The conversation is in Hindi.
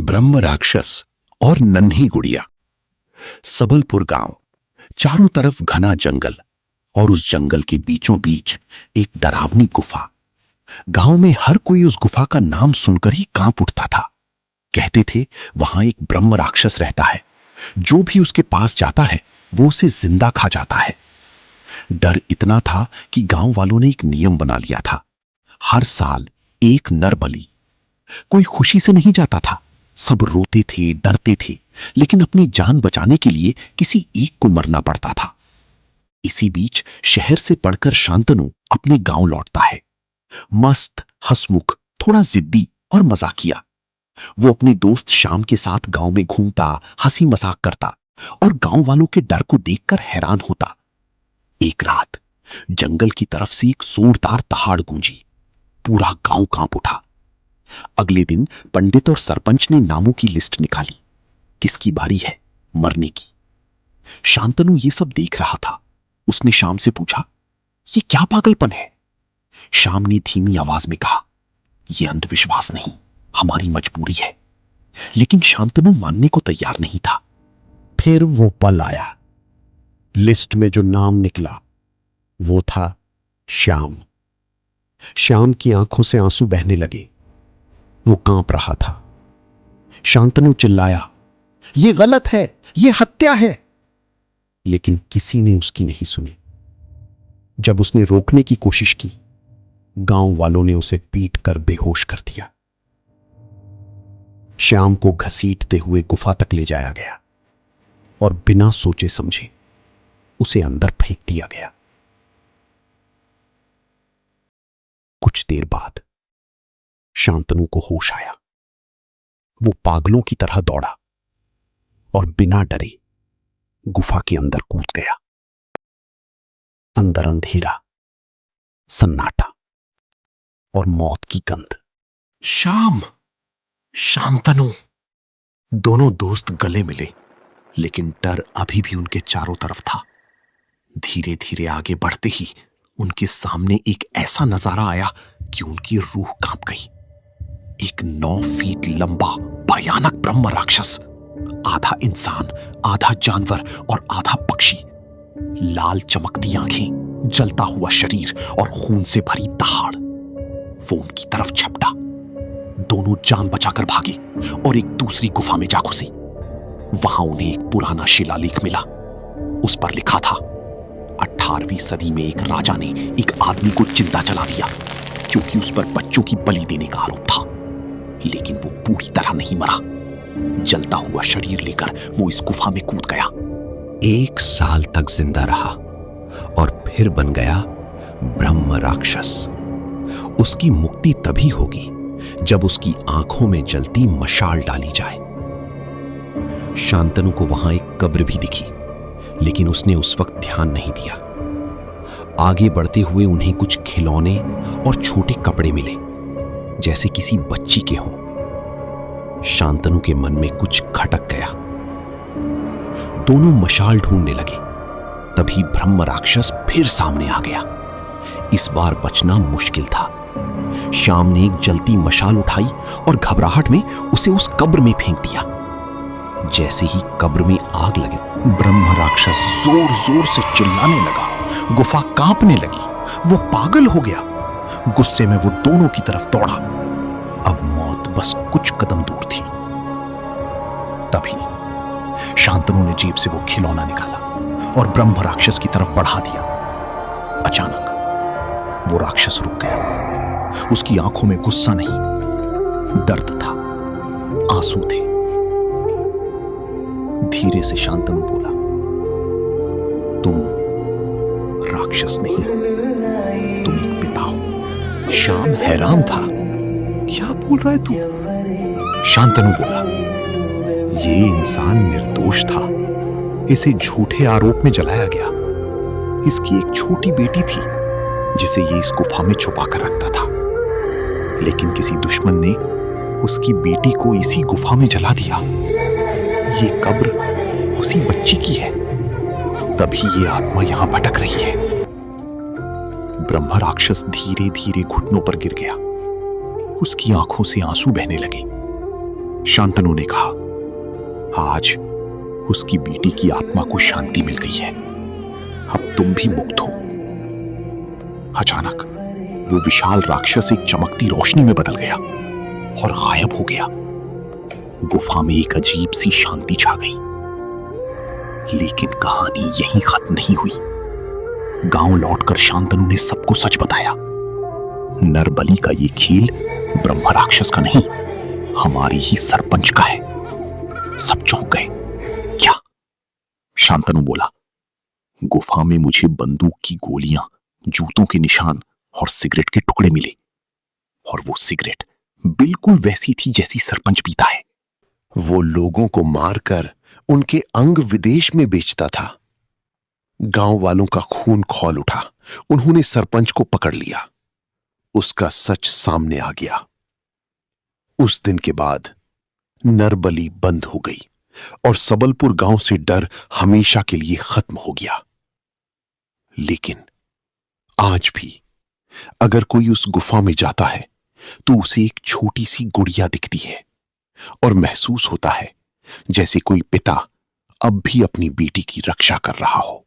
ब्रह्म राक्षस और नन्ही गुड़िया। सबलपुर गांव, चारों तरफ घना जंगल और उस जंगल के बीचों बीच एक डरावनी गुफा। गांव में हर कोई उस गुफा का नाम सुनकर ही कांप उठता था। कहते थे वहां एक ब्रह्म राक्षस रहता है, जो भी उसके पास जाता है वो उसे जिंदा खा जाता है। डर इतना था कि गांव वालों ने एक नियम बना लिया था, हर साल एक नर बलि। कोई खुशी से नहीं जाता था, सब रोते थे, डरते थे, लेकिन अपनी जान बचाने के लिए किसी एक को मरना पड़ता था। इसी बीच शहर से पढ़कर शांतनु अपने गांव लौटता है, मस्त, हंसमुख, थोड़ा जिद्दी और मजाकिया। वो अपने दोस्त श्याम के साथ गांव में घूमता, हंसी मजाक करता और गांव वालों के डर को देखकर हैरान होता। एक रात जंगल की तरफ से एक जोरदार दहाड़ गूंजी, पूरा गांव कांप उठा। अगले दिन पंडित और सरपंच ने नामों की लिस्ट निकाली, किसकी बारी है मरने की। शांतनु ये सब देख रहा था। उसने श्याम से पूछा, ये क्या पागलपन है? श्याम ने धीमी आवाज में कहा, यह अंधविश्वास नहीं, हमारी मजबूरी है। लेकिन शांतनु मानने को तैयार नहीं था। फिर वो पल आया। लिस्ट में जो नाम निकला वो था श्याम। श्याम की आंखों से आंसू बहने लगे, वो कांप रहा था। शांतनु चिल्लाया, ये गलत है, ये हत्या है। लेकिन किसी ने उसकी नहीं सुनी। जब उसने रोकने की कोशिश की, गांव वालों ने उसे पीट कर बेहोश कर दिया। श्याम को घसीटते हुए गुफा तक ले जाया गया और बिना सोचे समझे उसे अंदर फेंक दिया गया। कुछ देर बाद शांतनु को होश आया। वो पागलों की तरह दौड़ा और बिना डरे गुफा के अंदर कूद गया। अंदर अंधेरा, सन्नाटा और मौत की गंध। श्याम, शांतनु, दोनों दोस्त गले मिले, लेकिन डर अभी भी उनके चारों तरफ था। धीरे धीरे आगे बढ़ते ही उनके सामने एक ऐसा नजारा आया कि उनकी रूह कांप गई। एक 9 फीट लंबा भयानक ब्रह्म राक्षस, आधा इंसान, आधा जानवर और आधा पक्षी। लाल चमकती आंखें, जलता हुआ शरीर और खून से भरी दहाड़। वो उनकी तरफ झपटा। दोनों जान बचाकर भागे और एक दूसरी गुफा में जा घुसे। वहां उन्हें एक पुराना शिलालेख मिला। उस पर लिखा था, 18वीं सदी में एक राजा ने एक आदमी को जिंदा जला दिया क्योंकि उस पर बच्चों की बलि देने का आरोप था। लेकिन वो पूरी तरह नहीं मरा। जलता हुआ शरीर लेकर वो इस गुफा में कूद गया। 1 साल तक जिंदा रहा और फिर बन गया ब्रह्म राक्षस। उसकी मुक्ति तभी होगी जब उसकी आंखों में जलती मशाल डाली जाए। शांतनु को वहां एक कब्र भी दिखी, लेकिन उसने उस वक्त ध्यान नहीं दिया। आगे बढ़ते हुए उन्हें कुछ खिलौने और छोटे कपड़े मिले, जैसे किसी बच्ची के हों। शांतनु के मन में कुछ खटक गया। दोनों मशाल ढूंढने लगे। तभी ब्रह्म राक्षस फिर सामने आ गया। इस बार बचना मुश्किल था। श्याम ने एक जलती मशाल उठाई और घबराहट में उसे उस कब्र में फेंक दिया। जैसे ही कब्र में आग लगे, ब्रह्म राक्षस जोर जोर से चिल्लाने लगा। गुफा कांपने लगी। वो पागल हो गया। गुस्से में वो दोनों की तरफ दौड़ा। अब मौत बस कुछ कदम दूर थी। तभी शांतनु ने जेब से वो खिलौना निकाला और ब्रह्म राक्षस की तरफ बढ़ा दिया। अचानक वो राक्षस रुक गया। उसकी आंखों में गुस्सा नहीं, दर्द था, आंसू थे। धीरे से शांतनु बोला, तुम राक्षस नहीं, तुम एक पिता हो। श्याम हैरान था, क्या बोल रहा है तू? शांतनु बोला, ये इंसान निर्दोष था, इसे झूठे आरोप में जलाया गया। इसकी एक छोटी बेटी थी जिसे ये इस गुफा में छुपा कर रखता था, लेकिन किसी दुश्मन ने उसकी बेटी को इसी गुफा में जला दिया। ये कब्र उसी बच्ची की है, तभी ये आत्मा यहां भटक रही है। ब्रह्म राक्षस धीरे धीरे घुटनों पर गिर गया। उसकी आंखों से आंसू बहने लगे। शांतनु ने कहा। आज उसकी बेटी की आत्मा को शांति मिल गई है, अब तुम भी मुक्त हो। अचानक वो विशाल राक्षस एक चमकती रोशनी में बदल गया और गायब हो गया। गुफा में एक अजीब सी शांति छा गई। लेकिन कहानी यहीं खत्म नहीं हुई। गांव लौटकर शांतनु ने सबको सच बताया। नरबली का ये खेल ब्रह्म राक्षस का नहीं, हमारी ही सरपंच का है। सब चौंक गए। क्या? शांतनु बोला। गुफा में मुझे बंदूक की गोलियां, जूतों के निशान और सिगरेट के टुकड़े मिले, और वो सिगरेट बिल्कुल वैसी थी जैसी सरपंच पीता है। वो लोगों को मारकर उनके अंग विदेश में बेचता था। गांव वालों का खून खौल उठा। उन्होंने सरपंच को पकड़ लिया। उसका सच सामने आ गया। उस दिन के बाद नरबली बंद हो गई और सबलपुर गांव से डर हमेशा के लिए खत्म हो गया। लेकिन आज भी अगर कोई उस गुफा में जाता है तो उसे एक छोटी सी गुड़िया दिखती है और महसूस होता है जैसे कोई पिता अब भी अपनी बेटी की रक्षा कर रहा हो।